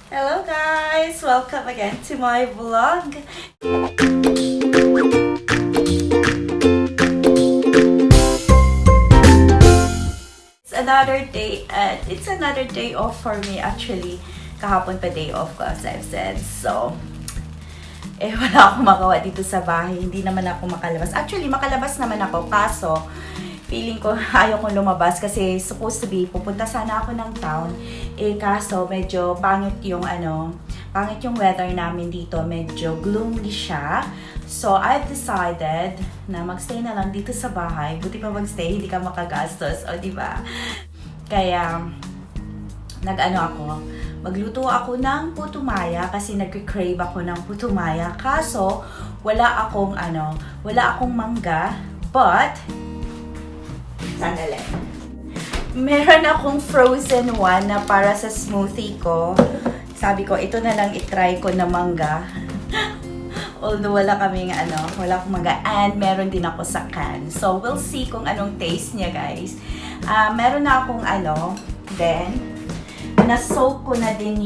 Hello guys! Welcome again to my vlog. It's another day off for me actually. Kahapon pa day off ko as I've said. So, wala akong magawa dito sa bahay. Hindi naman ako makalabas. Actually, makalabas naman ako. Kaso, feeling ko ayaw kong lumabas kasi supposed to be pupunta sana ako ng town. Kaso medyo pangit yung weather namin dito. Medyo gloomy siya. So, I've decided na magstay na lang dito sa bahay. Buti pa magstay, hindi ka makagastos. O, diba? Kaya, magluto ako ng puto maya kasi nagki-crave ako ng puto maya. Kaso, wala akong mangga. But, sandali. Meron akong frozen one na para sa smoothie ko. Sabi ko, ito na lang itry ko na mangga. Although wala akong mangga. And meron din ako sa can. So, we'll see kung anong taste niya, guys. Meron na akong then, na-soak ko na din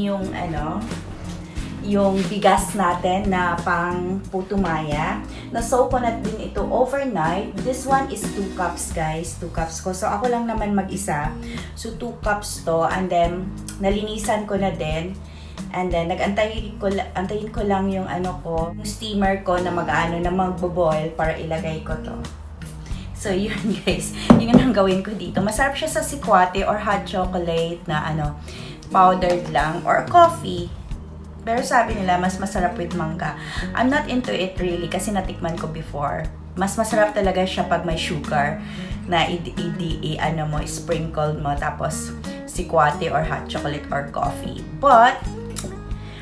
yung bigas natin na pang puto maya. Na-soak ko na din ito overnight. This one is 2 cups, guys. 2 cups ko. So, ako lang naman mag-isa. So, 2 cups to. And then, nalinisan ko na din. And then, antayin ko lang yung yung steamer ko na magbo-boil para ilagay ko to. So, yun guys. Yun ang gawin ko dito. Masarap siya sa sikwate or hot chocolate na powdered lang or coffee. Pero sabi nila, mas masarap with mangga. I'm not into it really kasi natikman ko before. Mas masarap talaga siya pag may sugar na sprinkle mo tapos sikwate or hot chocolate or coffee. But,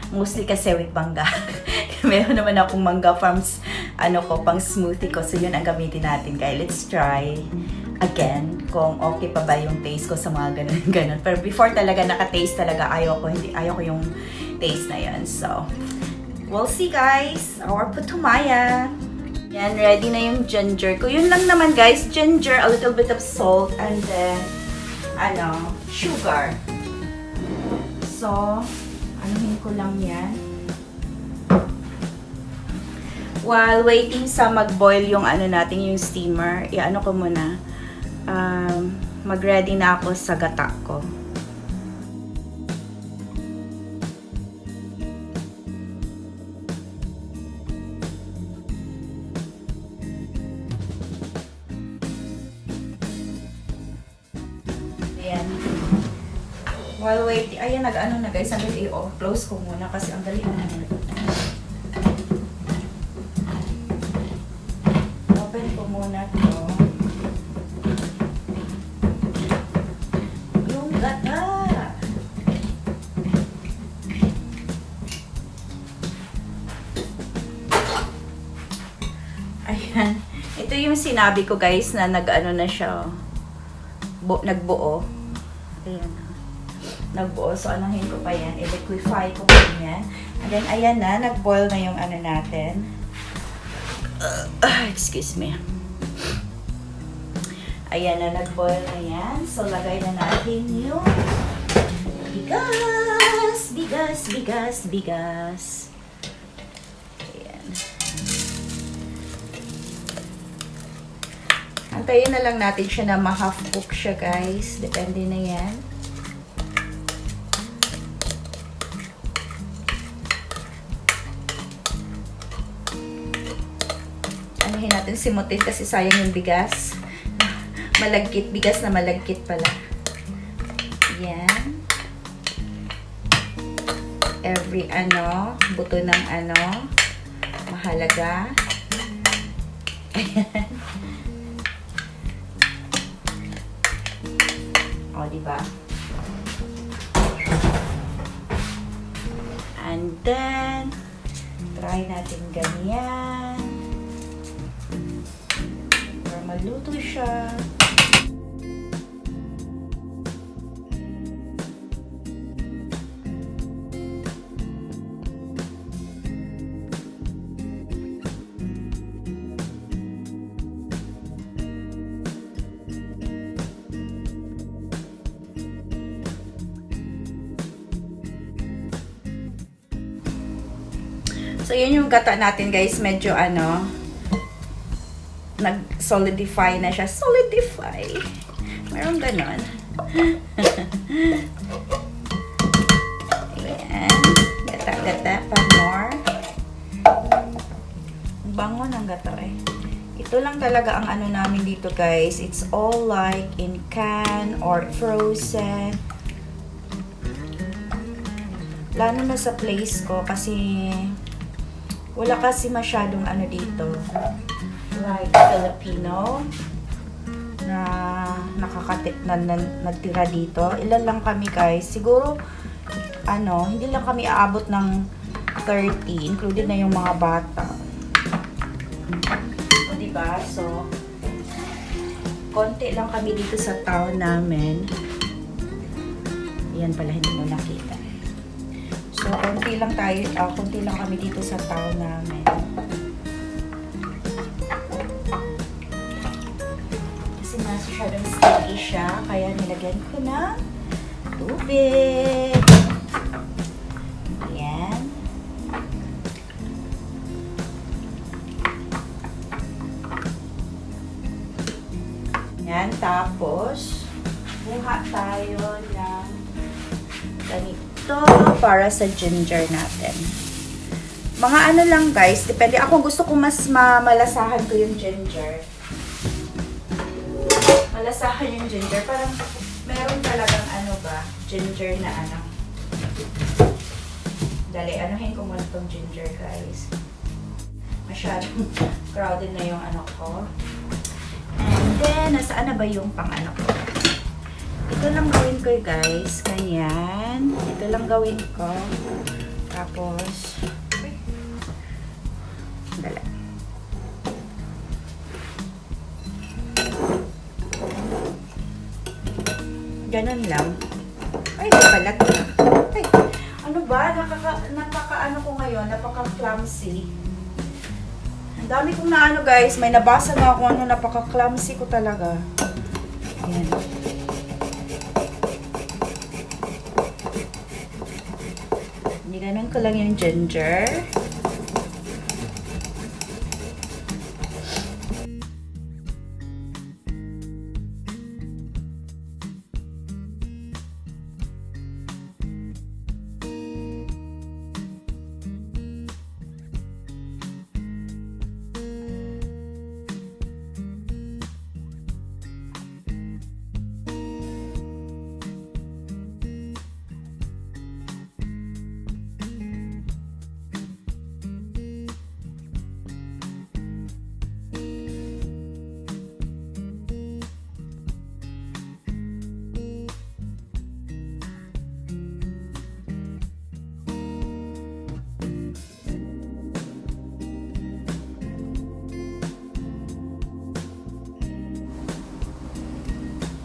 mostly kasi with mangga. Meron naman akong mangga from pang smoothie ko. So, yun ang gamitin natin. Kaya, let's try again kung okay pa ba yung taste ko sa mga ganun. Pero before talaga, naka-taste talaga. Ayaw ko yung taste na yun. So, we'll see guys. Our puto maya. Yan, ready na yung ginger ko. Yun lang naman guys. Ginger, a little bit of salt, and then, sugar. So, anuhin ko lang yan. While waiting sa mag-boil yung yung steamer, ko muna. Mag-ready na ako sa gata ko. Ayan. While waiting, ayan, na guys, ang dali, close ko muna kasi ang dali na. Open ko muna to. Yung gata! Ayan. Ito yung sinabi ko guys na na siya. Nagbuo. Ayan. Nagbuo. So, anuhin ko pa yan. I-liquefy ko pa yan. And then, ayan na. Nag-boil na yung natin. Excuse me. Ayan na. Nag-boil na yan. So, lagay na natin yung bigas. Ayan. Antayin na lang natin siya na ma-half cook siya, guys. Depende na yan. Anuhin natin simutin kasi sayang yung bigas. Bigas na malagkit pala. Yan. Every buto ng mahalaga. Ayan. O, diba? And then, try natin ganyan. Para maluto siya. So, yun yung gata natin, guys. Medyo, ano, nag-solidify na siya. Solidify. Meron ganon. Ayan. Gata-gata pa more. Bango ng gata eh. Ito lang talaga ang ano namin dito, guys. It's all like in can or frozen. Lalo na sa place ko kasi wala kasi masyadong ano dito. Like Filipino na nakakatit na nagtira dito. Ilan lang kami, guys. Siguro ano, hindi lang kami aabot ng 30, included na yung mga bata. O diba? So konti lang kami dito sa town namin. Yan pala, hindi mo nakita. So konti lang tayo, konti lang kami dito sa town namin. Masyadong sticky siya, kaya nilagyan ko ng tubig. Ayan. Ayan, tapos buha tayo ng ganito para sa ginger natin. Mga ano lang, guys, depende. Ako gusto ko mas malasahan ko yung ginger. Malasahan yung ginger. Parang meron talagang ano ba, ginger na ano. Dali, anuhin ko muna itong ginger, guys. Masyadong crowded na yung ano ko. And then, nasaan na ba yung pang ano ko? Ito lang gawin ko, guys. Ganyan. Ito lang gawin ko. Tapos, dali. Ganun lang. Ay, balat na. Ay, ano ba? Nakaka-ano ko ngayon, napaka-clumsy. Ang dami kong naano, guys. May nabasa na ako ano, napaka-clumsy ko talaga. Ayan. Hindi ganun ko lang yung ginger.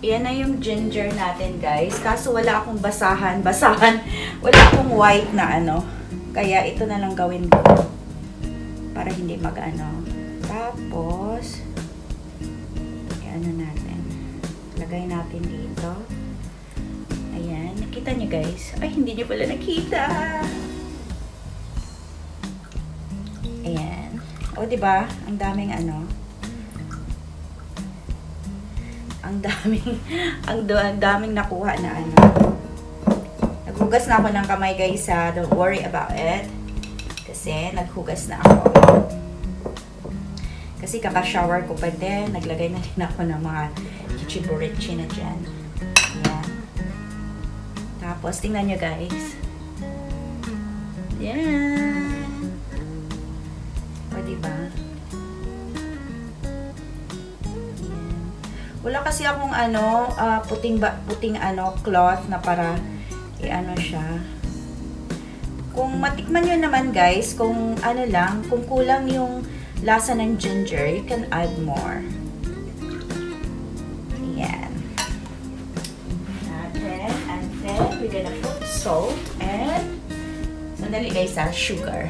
Yan na yung ginger natin, guys. Kaso wala akong basahan. Wala akong white na ano. Kaya ito na lang gawin ko. Para hindi mag-ano. Tapos, ano natin. Lagay natin dito. Ayan. Nakita nyo, guys? Ay, hindi nyo pala nakita. Ayan. O, diba? Ang daming ano. Ang daming nakuha na ano. Naghugas na ako ng kamay, guys, ha. Don't worry about it. Kasi naghugas na ako. Kasi kaka-shower ko pa din. Naglagay na rin ako ng mga kichiburichi na dyan. Ayan. Tapos, tingnan nyo, guys. Yan. O, diba? Wala kasi akong ano, puting ano, cloth na para i-ano siya. Kung matikman nyo naman, guys, kung ano lang, kung kulang yung lasa ng ginger, you can add more. Ayan. Natin. And then, we're gonna put salt and sandali, guys, sugar.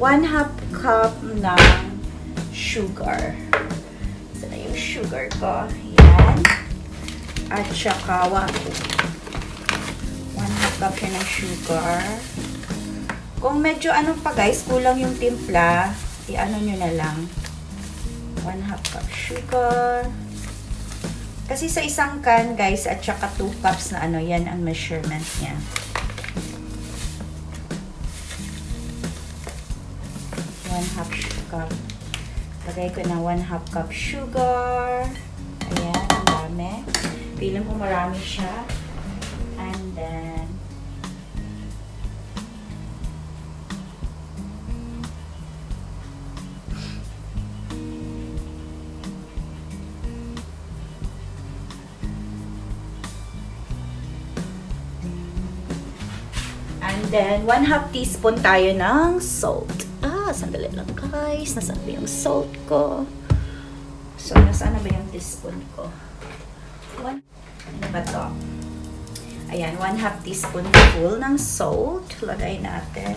1/2 cup ng sugar. Isa na yung sugar ko. Yan. At saka 1/2 cup siya ng sugar. Kung medyo ano pa guys, kulang yung timpla, i-ano nyo na lang. 1/2 cup sugar. Kasi sa isang can guys, at saka 2 cups na ano, yan ang measurement niya. Half cup. Lagay ko na 1/2 cup sugar. Ayan, ang dami. Feeling ko marami siya. And then, and then 1/2 teaspoon tayo ng salt. Sandali lang guys. Nasaan ba yung salt ko? So, nasaan na ba yung teaspoon ko? Ano ba to? Ayan, 1/2 teaspoon full ng salt. Lagay natin.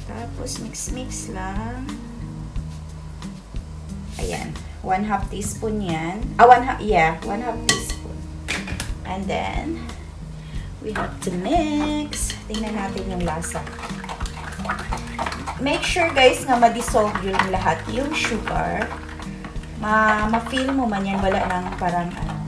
Tapos, mix-mix lang. Ayan, 1/2 teaspoon yan. 1/2 teaspoon. And then, we have to mix. Tingnan natin yung lasa. Make sure guys nga ma-dissolve yung lahat, yung sugar. Ma-feel mo man yan, wala nang parang ano.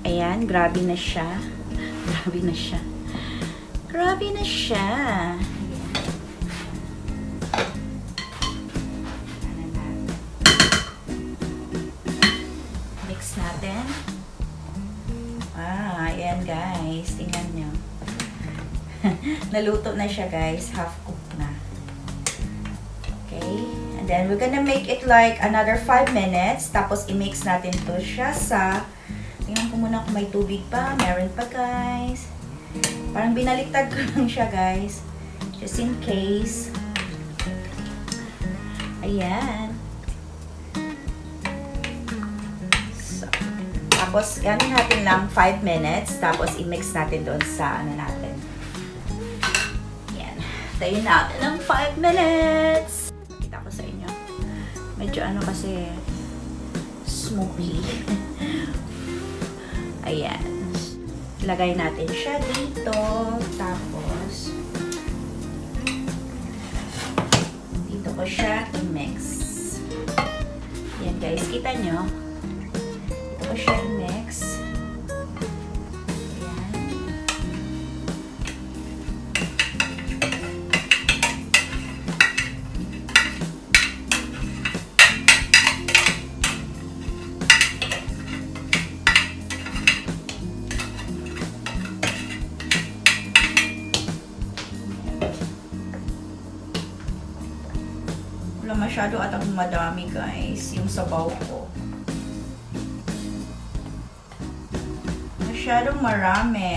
Ayan, grabe na siya. Grabe na siya. Grabe na siya. Ayan. Mix natin. Ayan guys. Tingnan nyo. Naluto na siya guys. Half cooked na. Okay. And then, we're gonna make it like another 5 minutes. Tapos, i-mix natin to siya sa... Tingnan ko muna kung may tubig pa. Meron pa, guys. Parang binaliktad ko lang siya, guys. Just in case. Ayan. So, tapos, yanin natin lang 5 minutes. Tapos, i-mix natin doon sa ano natin. Ayan. Tayin natin ng 5 minutes. Kita ko sa inyo. Medyo ano kasi smoky. Ayan. Lagay natin siya dito. Tapos, dito ko siya i-mix. Ayan guys, kita nyo? Dito ko siya i-mix. Wala masyado at ang madami guys, yung sabaw ko. Masyadong marami.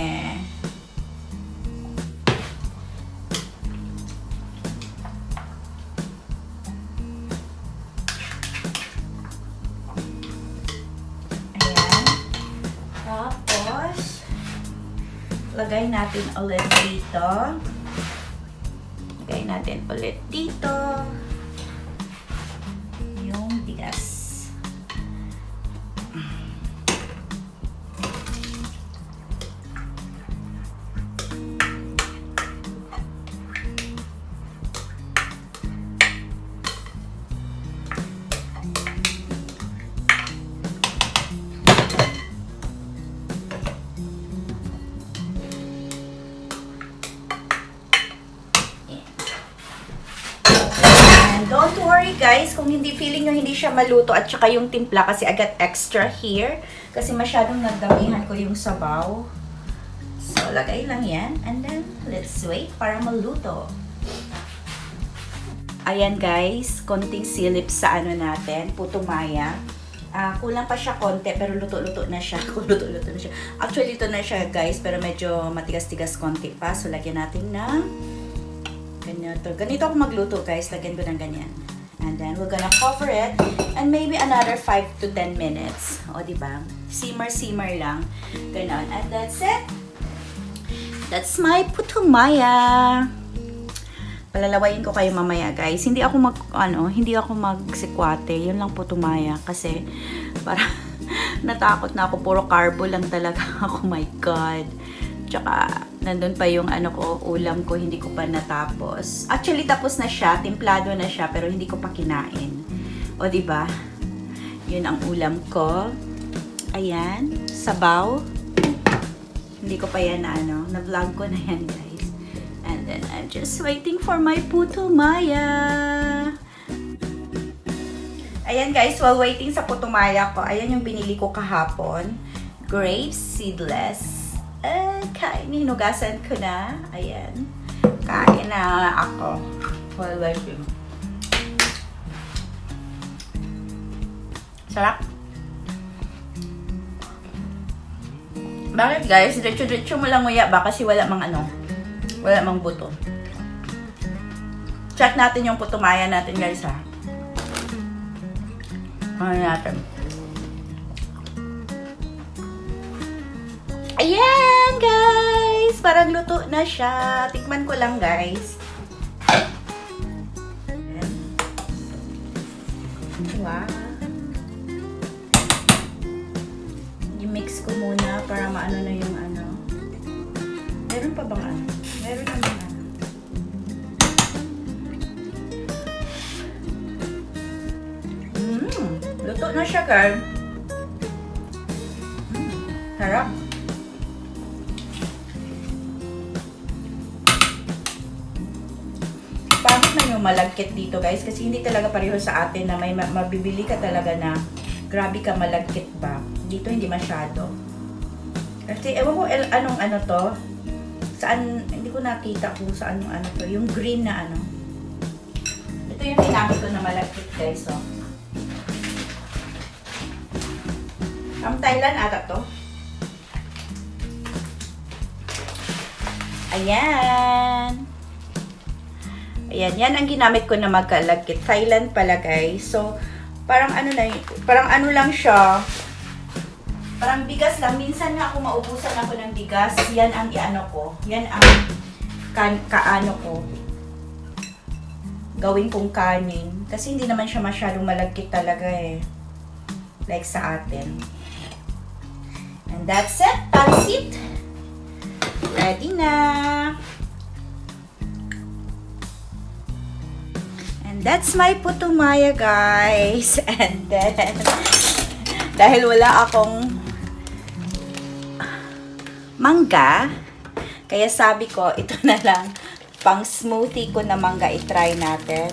Ayan. Tapos, lagay natin ulit dito. Lagay natin ulit dito. Don't worry guys, kung hindi feeling nyo hindi siya maluto at saka yung timpla kasi I got extra here kasi masyadong nagdamihan ko yung sabaw. So, lagay lang yan. And then, let's wait para maluto. Ayan guys, konting silip sa ano natin, puto maya. Kulang pa siya konti, pero luto-luto na siya. Luto-luto na siya. Actually, ito na siya guys, pero medyo matigas-tigas konti pa. So, lagyan natin ng ganito. Ganito ako magluto guys. Lagyan ko ng ganyan. And then, we're gonna cover it. And maybe another 5 to 10 minutes. O, diba? Simmer lang. Ganon. And that's it. That's my puto maya. Palalawayin ko kayo mamaya, guys. Hindi ako magsikwate. Yun lang puto maya kasi para natakot na ako. Puro carbo lang talaga ako. My God. Tsaka nandun pa yung ulam ko, hindi ko pa natapos. Actually, tapos na siya. Timplado na siya, pero hindi ko pa kinain. O, diba? Yun ang ulam ko. Ayan. Sabaw. Hindi ko pa yan na-vlog ko na yan, guys. And then, I'm just waiting for my puto maya. Ayan guys, while waiting sa puto maya ko, ayan yung binili ko kahapon. Grapes, seedless. Kain, hinugasan ko na. Ayan. Kain na ako while waiting. Sarap. Bakit guys? Diretso-diretso mo lang nguya ba? Kasi wala mang buto. Check natin yung puto maya natin guys ha. Ano natin? Ayan guys! Parang luto na siya. Tikman ko lang guys. Ayan. Wow. I-mix ko muna para maano na yung Meron pa bang Meron naman luto na siya, girl. Sarap. Pangit na yung malagkit dito, guys. Kasi hindi talaga pareho sa atin na may mabibili ka talaga na grabe ka malagkit ba. Dito hindi masyado. Kasi ewan ko anong to. Saan, hindi ko nakita kung saan yung to. Yung green na Ito yung ginamit ko na malagkit guys, oh. Thailand ata to. Ayan. Ayan, yan ang ginamit ko na magkalagkit. Thailand pala guys. So, parang parang lang siya. Parang bigas lang. Minsan nga ako maubusan ako ng bigas. Yan ang ko. Yan ang ko. Gawin kong kanin. Kasi hindi naman siya masyadong malagkit talaga eh. Like sa atin. And that's it. That's it. Ready na. And that's my puto maya guys. And then, dahil wala akong mangga, kaya sabi ko, ito na lang, pang smoothie ko na mangga, i-try natin.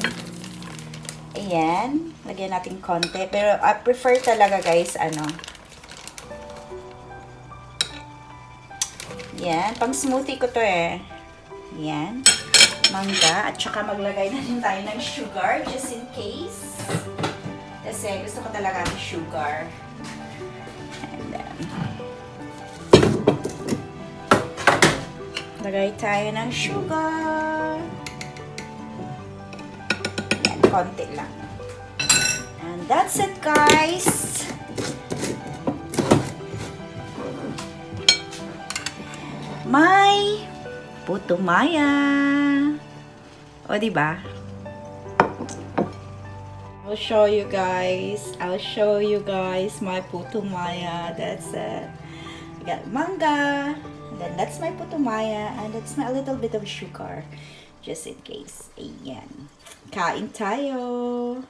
Ayan, lagyan natin konti. Pero I prefer talaga guys, yan, pang smoothie ko to eh. Yan, mangga, at saka maglagay na din tayo ng sugar, just in case. Kasi gusto ko talaga ng sugar. And then, lagay tayo ng sugar. Yan, konti lang. And that's it, guys. My puto maya. O, diba? I'll show you guys my puto maya. That's it. I got manga. And then that's my puto maya. And that's my little bit of sugar. Just in case. Ayan. Kain tayo.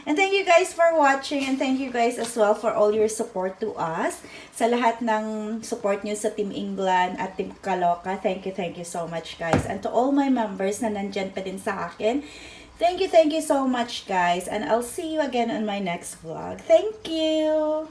And thank you guys for watching. And thank you guys as well for all your support to us. Sa lahat ng support nyo sa Team England at Team Kaloka. Thank you so much guys. And to all my members na nandyan pa din sa akin. Thank you so much guys. And I'll see you again on my next vlog. Thank you!